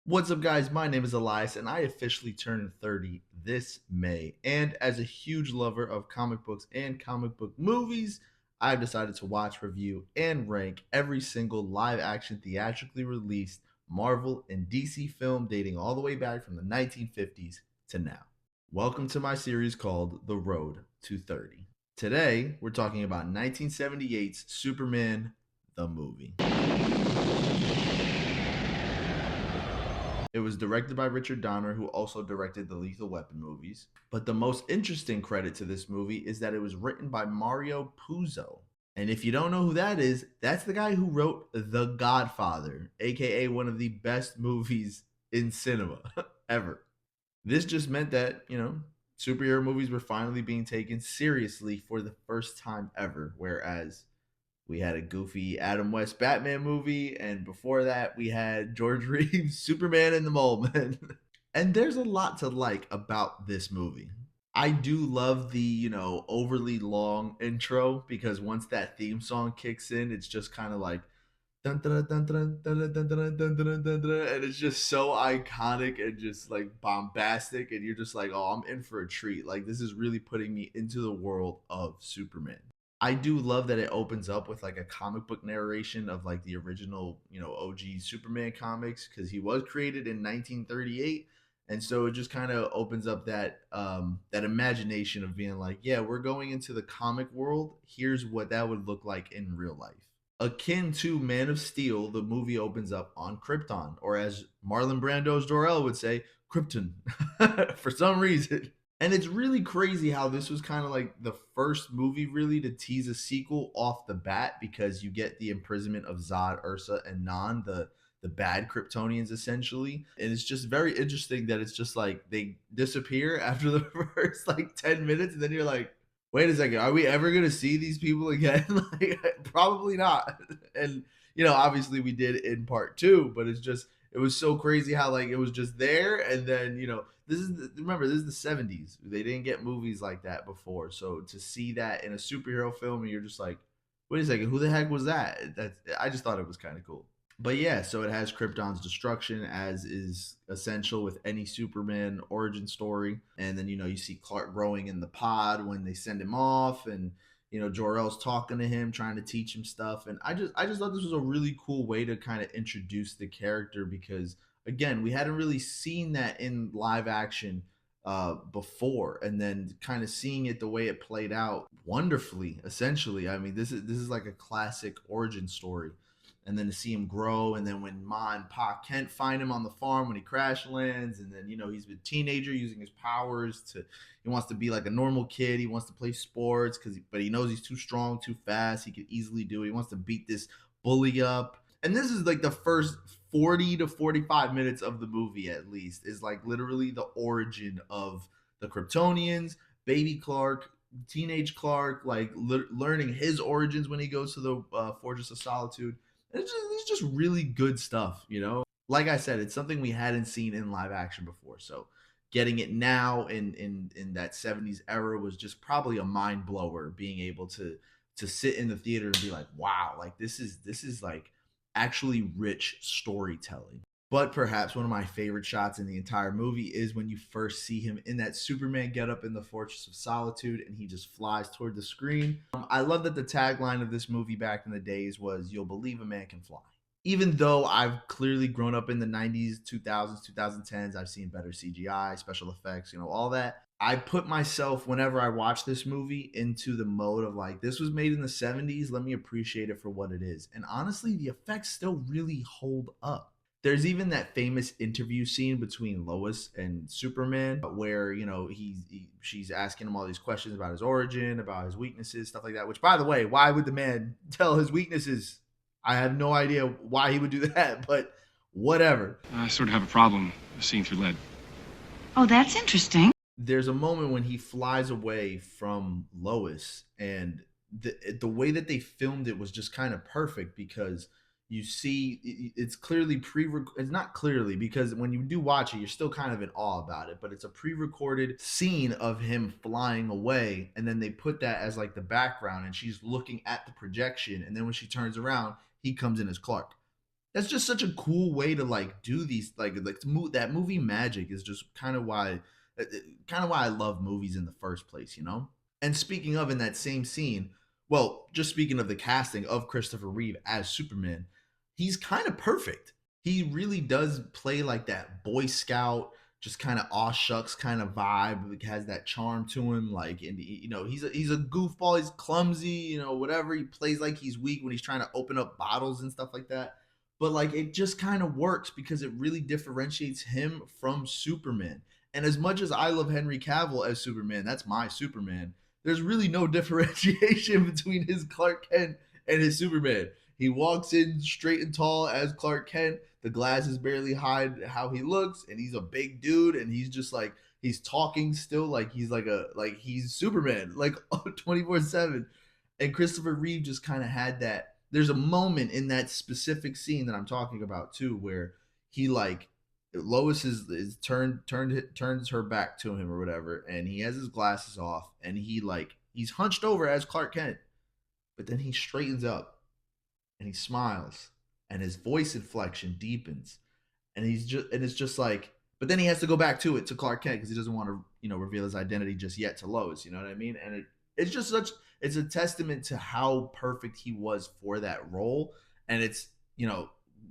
What's up, guys? My name is Elias, and I officially turned 30 this May. And as a huge lover of comic books and comic book movies, I've decided to watch, review, and rank every single live action theatrically released Marvel and DC film dating all the way back from the 1950s to now. Welcome to my series called The Road to 30. Today, we're talking about 1978's Superman, the movie. It was directed by Richard Donner, who also directed the Lethal Weapon movies. But the most interesting credit to this movie is that it was written by Mario Puzo. And if you don't know who that is, that's the guy who wrote The Godfather, aka one of the best movies in cinema ever. This just meant that, superhero movies were finally being taken seriously for the first time ever, whereas we had a goofy Adam West Batman movie, and before that, we had George Reeves Superman in the Mole Man. And there's a lot to like about this movie. I do love the, overly long intro because once that theme song kicks in, it's just kind of like dun dun dun dun dun dun dun dun dun dun dun dun, and it's just so iconic and just like bombastic, and you're just like, oh, I'm in for a treat. Like this is really putting me into the world of Superman. I do love that it opens up with like a comic book narration of like the original, OG Superman comics because he was created in 1938, and so it just kind of opens up that imagination of being like, yeah, we're going into the comic world. Here's what that would look like in real life. Akin to Man of Steel, the movie opens up on Krypton, or as Marlon Brando's Jor-El would say, Krypton, for some reason. And it's really crazy how this was kind of like the first movie really to tease a sequel off the bat because you get the imprisonment of Zod, Ursa, and Nan, the bad Kryptonians essentially. And it's just very interesting that it's just like they disappear after the first like 10 minutes, and then you're like, wait a second, are we ever gonna see these people again? Like probably not. And obviously we did in part two, but it was so crazy how like it was just there, and then remember, this is the 70s. They didn't get movies like that before, so to see that in a superhero film, and you're just like, wait a second, who the heck was that? I just thought it was kind of cool. But yeah, so it has Krypton's destruction, as is essential with any Superman origin story. And then, you see Clark growing in the pod when they send him off, and Jor-El's talking to him, trying to teach him stuff. And I just thought this was a really cool way to kind of introduce the character because again, we hadn't really seen that in live action before, and then kind of seeing it the way it played out wonderfully. Essentially, I mean, this is like a classic origin story, and then to see him grow, and then when Ma and Pa Kent find him on the farm when he crash lands, and then he's a teenager using his powers to he wants to be like a normal kid, he wants to play sports but he knows he's too strong, too fast, he could easily do it, he wants to beat this bully up. And this is like the first 40 to 45 minutes of the movie, at least, is like literally the origin of the Kryptonians, baby Clark, teenage Clark, like learning his origins when he goes to the Fortress of Solitude. It's just really good stuff. Like I said, it's something we hadn't seen in live action before. So getting it now in that 70s era was just probably a mind blower, being able to sit in the theater and be like, wow, like this is like actually rich storytelling. But perhaps one of my favorite shots in the entire movie is when you first see him in that Superman getup in the Fortress of Solitude, and he just flies toward the screen. I love that the tagline of this movie back in the days was "You'll believe a man can fly." Even though I've clearly grown up in the 90s, 2000s, 2010s, I've seen better CGI, special effects, all that. I put myself, whenever I watch this movie, into the mode of like, this was made in the 70s. Let me appreciate it for what it is. And honestly, the effects still really hold up. There's even that famous interview scene between Lois and Superman where, she's asking him all these questions about his origin, about his weaknesses, stuff like that. Which, by the way, why would the man tell his weaknesses? I have no idea why he would do that, but whatever. I sort of have a problem seeing through lead. Oh, that's interesting. There's a moment when he flies away from Lois, and the way that they filmed it was just kind of perfect because you see it's clearly it's not clearly, because when you do watch it, you're still kind of in awe about it, but it's a pre-recorded scene of him flying away, and then they put that as like the background, and she's looking at the projection, and then when she turns around, he comes in as Clark. that's just such a cool way to like do these that movie magic is just kind of why I love movies in the first place, you know? And speaking of in that same scene, well, just speaking of the casting of Christopher Reeve as Superman, he's kind of perfect. He really does play like that Boy Scout, just kind of aw shucks kind of vibe. Like, has that charm to him. Like, and you know, he's a goofball. He's clumsy. You know, whatever. He plays like he's weak when he's trying to open up bottles and stuff like that. But like, it just kind of works because it really differentiates him from Superman. And as much as I love Henry Cavill as Superman, that's my Superman. There's really no differentiation between his Clark Kent and his Superman. He walks in straight and tall as Clark Kent. The glasses barely hide how he looks, and he's a big dude, and he's just like he's talking still like he's Superman, like 24/7. And Christopher Reeve just kind of had that. There's a moment in that specific scene that I'm talking about too, where he like Lois is turns her back to him or whatever, and he has his glasses off, and he's hunched over as Clark Kent, but then he straightens up and he smiles, and his voice inflection deepens, and it's just like, but then he has to go back to Clark Kent because he doesn't want to reveal his identity just yet to Lois. You know what I mean? And it's just such it's a testament to how perfect he was for that role, and it's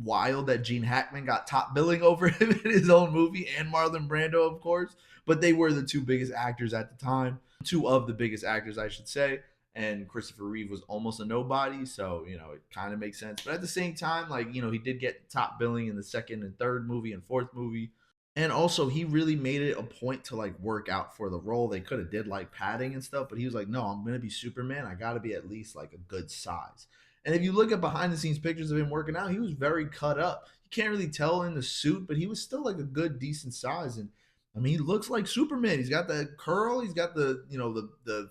wild that Gene Hackman got top billing over him in his own movie, and Marlon Brando, of course. But they were the two biggest actors at the time, two of the biggest actors, I should say. And Christopher Reeve was almost a nobody, so it kind of makes sense. But at the same time, like he did get top billing in the second and third movie and fourth movie, and also he really made it a point to like work out for the role. They could have did like padding and stuff, but he was like, no, I'm gonna be Superman. I gotta be at least like a good size. And if you look at behind the scenes pictures of him working out, he was very cut up. You can't really tell in the suit, but he was still like a good, decent size. And I mean, he looks like Superman. He's got the curl. He's got the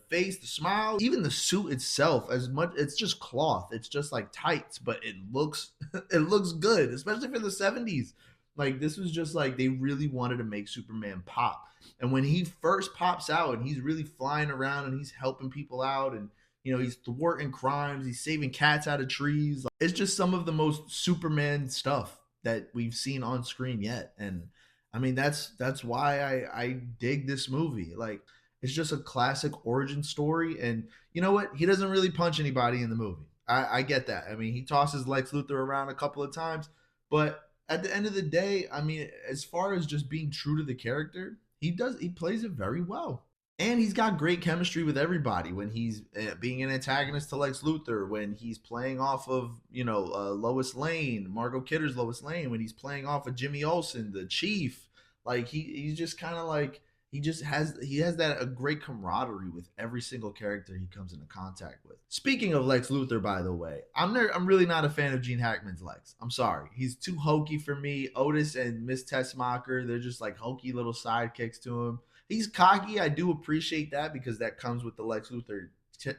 face, the smile. Even the suit itself, as much it's just cloth. It's just like tights, but it looks it looks good, especially for the 70s. Like this was just like they really wanted to make Superman pop. And when he first pops out and he's really flying around and he's helping people out and he's thwarting crimes, he's saving cats out of trees. It's just some of the most Superman stuff that we've seen on screen yet. And I mean that's why I dig this movie. Like it's just a classic origin story. And you know what? He doesn't really punch anybody in the movie. I get that. I mean, he tosses Lex Luthor around a couple of times, but at the end of the day, I mean, as far as just being true to the character, he plays it very well. And he's got great chemistry with everybody when he's being an antagonist to Lex Luthor, when he's playing off of Lois Lane, Margot Kidder's Lois Lane, when he's playing off of Jimmy Olsen, the Chief. Like he's just kind of like he has that a great camaraderie with every single character he comes into contact with. Speaking of Lex Luthor, by the way, I'm really not a fan of Gene Hackman's Lex. I'm sorry, he's too hokey for me. Otis and Miss Tessmacher, they're just like hokey little sidekicks to him. He's cocky. I do appreciate that because that comes with the Lex Luthor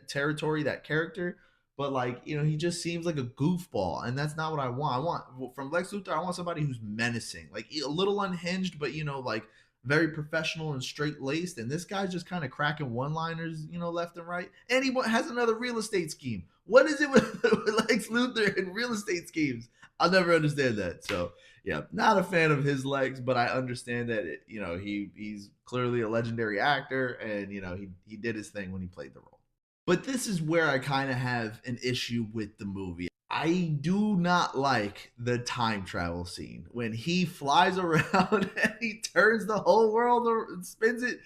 territory, that character. But like, he just seems like a goofball, and that's not what I want. I want from Lex Luthor. I want somebody who's menacing, like a little unhinged, but like very professional and straight laced. And this guy's just kind of cracking one liners, left and right. And he has another real estate scheme. What is it with Lex Luthor and real estate schemes? I'll never understand that. So yeah, not a fan of his legs, but I understand that he's clearly a legendary actor, and he did his thing when he played the role. But this is where I kind of have an issue with the movie. I do not like the time travel scene when he flies around and he turns the whole world and spins it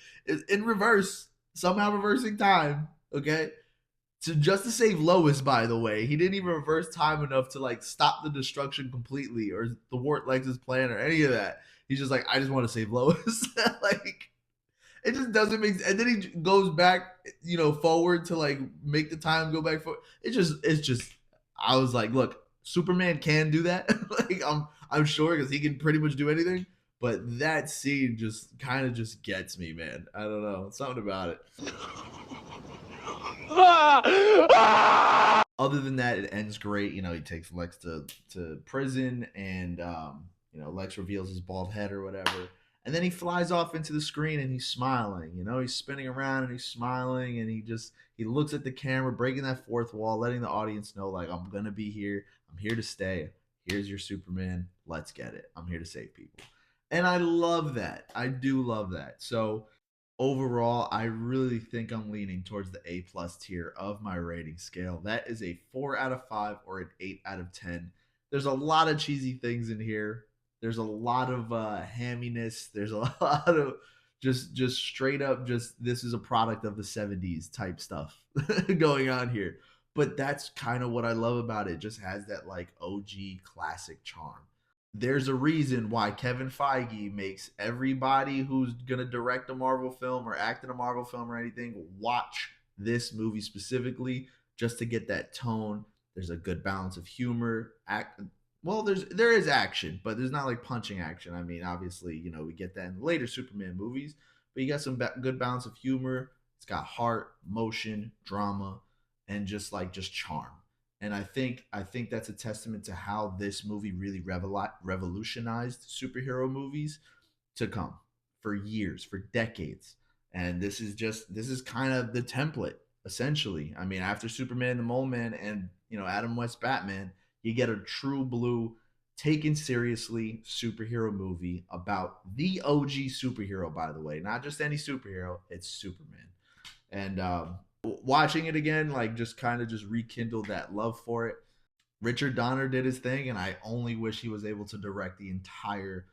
in reverse, somehow reversing time. Okay, just to save Lois, by the way. He didn't even reverse time enough to like stop the destruction completely or thwart Lex's plan or any of that. He's just like, I just want to save Lois. Like it just doesn't make sense. And then he goes back, forward to like make the time go back forward. It's just I was like, look, Superman can do that. Like I'm sure because he can pretty much do anything. But that scene just kind of just gets me, man. I don't know. Something about it. Other than that, it ends great. He takes Lex to prison, and Lex reveals his bald head or whatever. And then he flies off into the screen and he's smiling. He's spinning around and he's smiling, and he looks at the camera, breaking that fourth wall, letting the audience know, like, I'm gonna be here. I'm here to stay. Here's your Superman. Let's get it. I'm here to save people. And I love that. I do love that. So overall, I really think I'm leaning towards the A plus tier of my rating scale. That is a 4 out of 5 or an 8 out of 10. There's a lot of cheesy things in here. There's a lot of hamminess. There's a lot of just straight up just this is a product of the 70s type stuff going on here. But that's kind of what I love about it. It just has that like OG classic charm. There's a reason why Kevin Feige makes everybody who's going to direct a Marvel film or act in a Marvel film or anything watch this movie specifically just to get that tone. There's a good balance of humor, well, there is action, but there's not like punching action. I mean, obviously, we get that in later Superman movies, but you got some good balance of humor. It's got heart, motion, drama, and just charm. And I think that's a testament to how this movie really revolutionized superhero movies to come for years, for decades. And this is kind of the template essentially. I mean, after Superman the Mole Man and Adam West Batman, you get a true blue taken seriously superhero movie about the OG superhero, by the way, not just any superhero, it's Superman. And watching it again, like just kind of just rekindled that love for it. Richard Donner did his thing, and I only wish he was able to direct the entire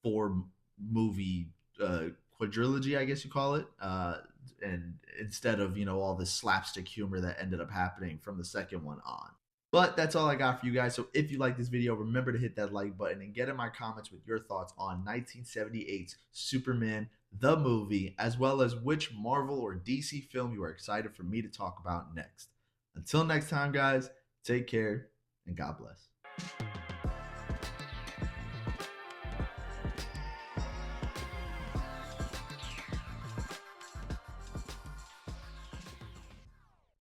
four movie quadrilogy, I guess you call it, and instead of all this slapstick humor that ended up happening from the second one on. But that's all I got for you guys. So if you like this video, remember to hit that like button and get in my comments with your thoughts on 1978's Superman the movie, as well as which Marvel or DC film you are excited for me to talk about next. Until next time, guys, take care and God bless.